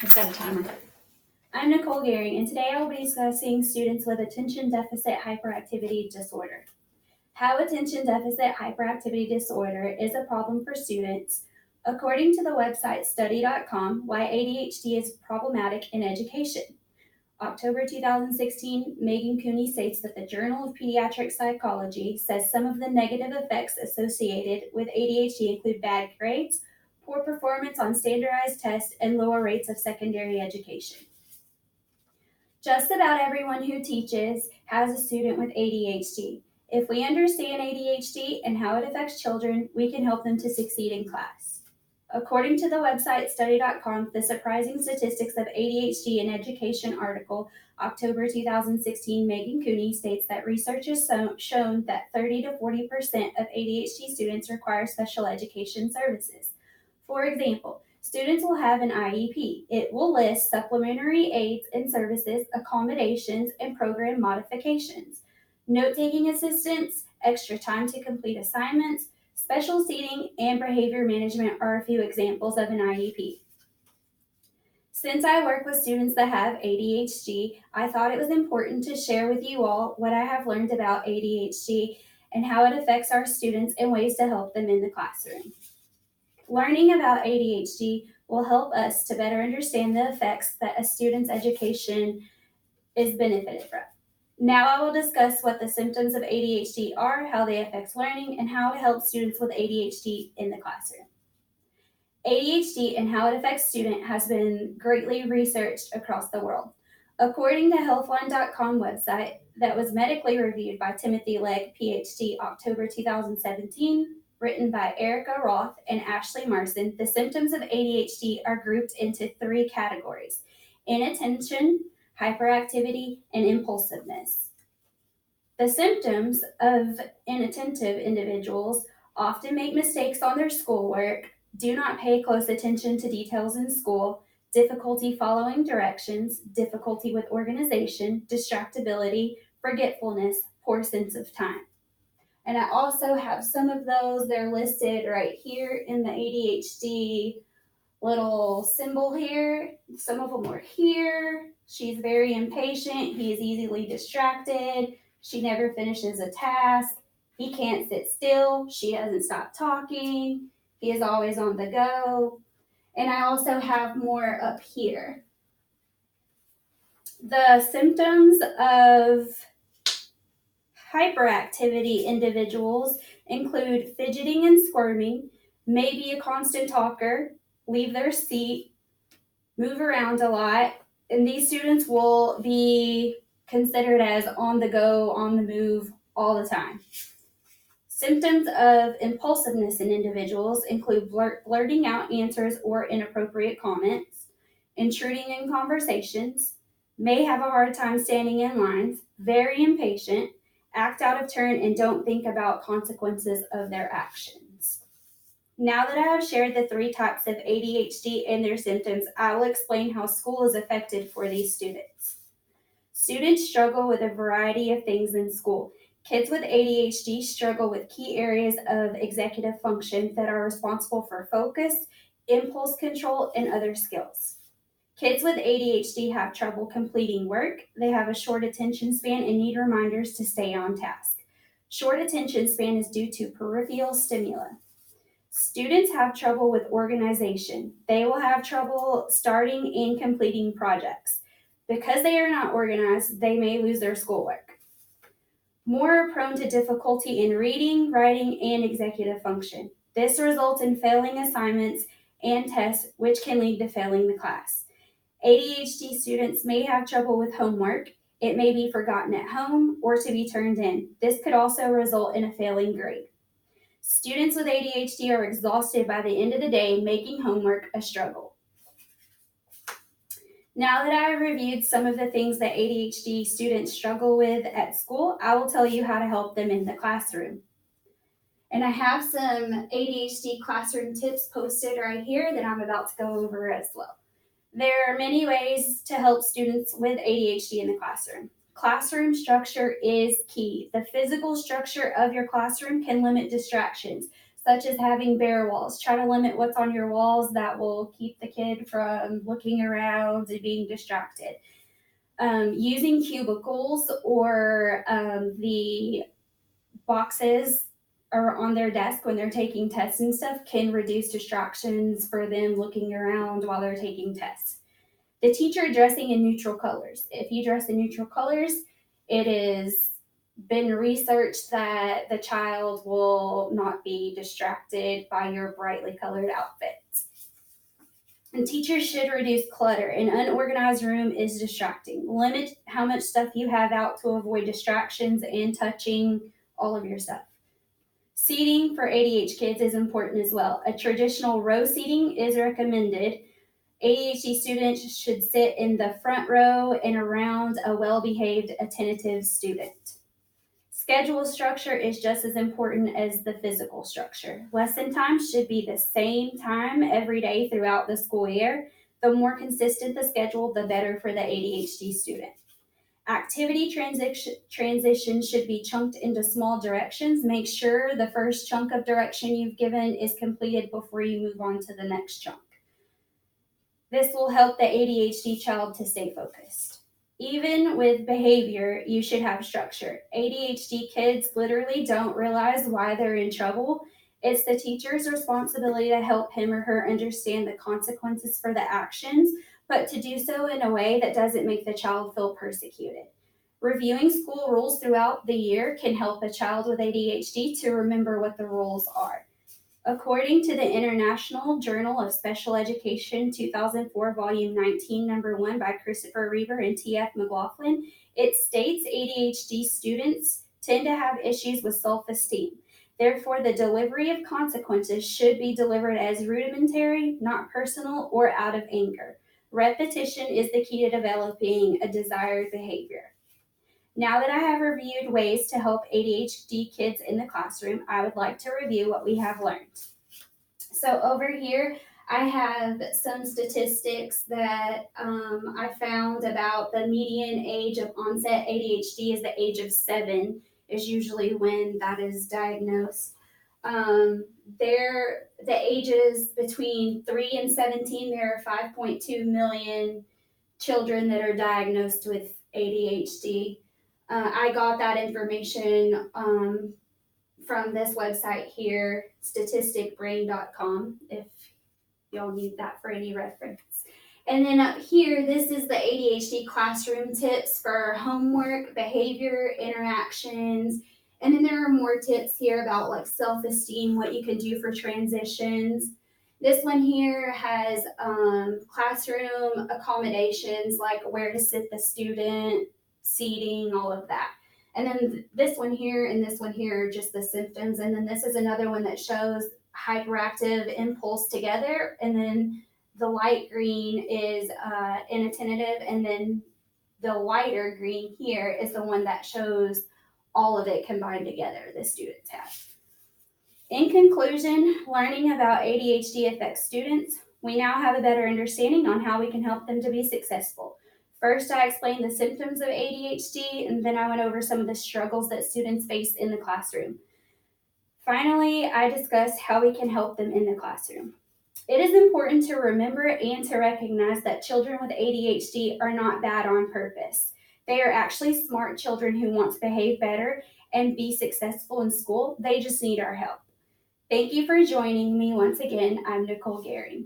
Set a timer. I'm Nicole Gehring, and today I will be discussing students with attention deficit hyperactivity disorder. How attention deficit hyperactivity disorder is a problem for students. According to the website study.com, why ADHD is problematic in education. October 2016, Megan Cooney states that the Journal of Pediatric Psychology says some of the negative effects associated with ADHD include bad grades, poor performance on standardized tests, and lower rates of secondary education. Just about everyone who teaches has a student with ADHD. If we understand ADHD and how it affects children, we can help them to succeed in class. According to the website study.com, the surprising statistics of ADHD in education article, October 2016, Megan Cooney states that research has shown that 30 to 40% of ADHD students require special education services. For example, students will have an IEP. It will list supplementary aids and services, accommodations, and program modifications, note taking assistance, extra time to complete assignments, special seating, and behavior management are a few examples of an IEP. Since I work with students that have ADHD, I thought it was important to share with you all what I have learned about ADHD and how it affects our students and ways to help them in the classroom. Learning about ADHD will help us to better understand the effects that a student's education is benefited from. Now I will discuss what the symptoms of ADHD are, how they affect learning, and how to help students with ADHD in the classroom. ADHD and how it affects students has been greatly researched across the world. According to Healthline.com website that was medically reviewed by Timothy Legg, PhD, October 2017, written by Erica Roth and Ashley Marson, the symptoms of ADHD are grouped into three categories: inattention, hyperactivity, and impulsiveness. The symptoms of inattentive individuals often make mistakes on their schoolwork, do not pay close attention to details in school, difficulty following directions, difficulty with organization, distractibility, forgetfulness, poor sense of time. And I also have some of those, they're listed right here in the ADHD little symbol here. Some of them are here. She's very impatient. He is easily distracted. She never finishes a task. He can't sit still. She doesn't stop talking. He is always on the go. And I also have more up here. The symptoms of hyperactivity individuals include fidgeting and squirming, may be a constant talker, leave their seat, move around a lot, and these students will be considered as on the go, on the move all the time. Symptoms of impulsiveness in individuals include blurting out answers or inappropriate comments, intruding in conversations, may have a hard time standing in lines, very impatient, act out of turn, and don't think about consequences of their actions. Now that I have shared the three types of ADHD and their symptoms, I will explain how school is affected for these students. Students struggle with a variety of things in school. Kids with ADHD struggle with key areas of executive function that are responsible for focus, impulse control, and other skills. Kids with ADHD have trouble completing work, they have a short attention span, and need reminders to stay on task. Short attention span is due to peripheral stimuli. Students have trouble with organization. They will have trouble starting and completing projects. Because they are not organized, they may lose their schoolwork. More are prone to difficulty in reading, writing, and executive function. This results in failing assignments and tests, which can lead to failing the class. ADHD students may have trouble with homework. It may be forgotten at home or to be turned in. This could also result in a failing grade. Students with ADHD are exhausted by the end of the day, making homework a struggle. Now that I have reviewed some of the things that ADHD students struggle with at school, I will tell you how to help them in the classroom. And I have some ADHD classroom tips posted right here that I'm about to go over as well. There are many ways to help students with ADHD in the classroom. Classroom structure is key. The physical structure of your classroom can limit distractions. such as having bare walls. Try to limit what's on your walls that will keep the kid from looking around and being distracted. Using cubicles or the boxes are on their desk when they're taking tests and stuff can reduce distractions for them looking around while they're taking tests. The teacher dressing in neutral colors. If you dress in neutral colors, it has been researched that the child will not be distracted by your brightly colored outfits. And teachers should reduce clutter. An unorganized room is distracting. Limit how much stuff you have out to avoid distractions and touching all of your stuff. Seating for ADHD kids is important as well. A traditional row seating is recommended. ADHD students should sit in the front row and around a well-behaved, attentive student. Schedule structure is just as important as the physical structure. Lesson time should be the same time every day throughout the school year. The more consistent the schedule, the better for the ADHD student. Activity transitions should be chunked into small directions. Make sure the first chunk of direction you've given is completed before you move on to the next chunk. This will help the ADHD child to stay focused. Even with behavior, you should have structure. ADHD kids literally don't realize why they're in trouble. It's the teacher's responsibility to help him or her understand the consequences for the actions, but to do so in a way that doesn't make the child feel persecuted. Reviewing school rules throughout the year can help a child with ADHD to remember what the rules are. According to the International Journal of Special Education 2004, Volume 19, Number 1 by Christopher Reber and T.F. McLaughlin, it states ADHD students tend to have issues with self-esteem. Therefore, the delivery of consequences should be delivered as rudimentary, not personal, or out of anger. Repetition is the key to developing a desired behavior. Now that I have reviewed ways to help ADHD kids in the classroom, I would like to review what we have learned. So over here, I have some statistics that I found about the median age of onset ADHD is the age of 7 is usually when that is diagnosed. The ages between 3 and 17, there are 5.2 million children that are diagnosed with ADHD. I got that information from this website here, statisticbrain.com, if y'all need that for any reference. And then up here, this is the ADHD classroom tips for homework, behavior, interactions. And then there are more tips here about like self-esteem, what you can do for transitions. This one here has classroom accommodations, like where to sit the student, seating, all of that. And then this one here and this one here are just the symptoms. And then this is another one that shows hyperactive impulse together. And then the light green is inattentive. And then the lighter green here is the one that shows all of it combined together the students have. In conclusion, learning about ADHD affects students. We now have a better understanding on how we can help them to be successful. First, I explained the symptoms of ADHD, and then I went over some of the struggles that students face in the classroom. Finally, I discussed how we can help them in the classroom. It is important to remember and to recognize that children with ADHD are not bad on purpose. They are actually smart children who want to behave better and be successful in school. They just need our help. Thank you for joining me once again. I'm Nicole Gehring.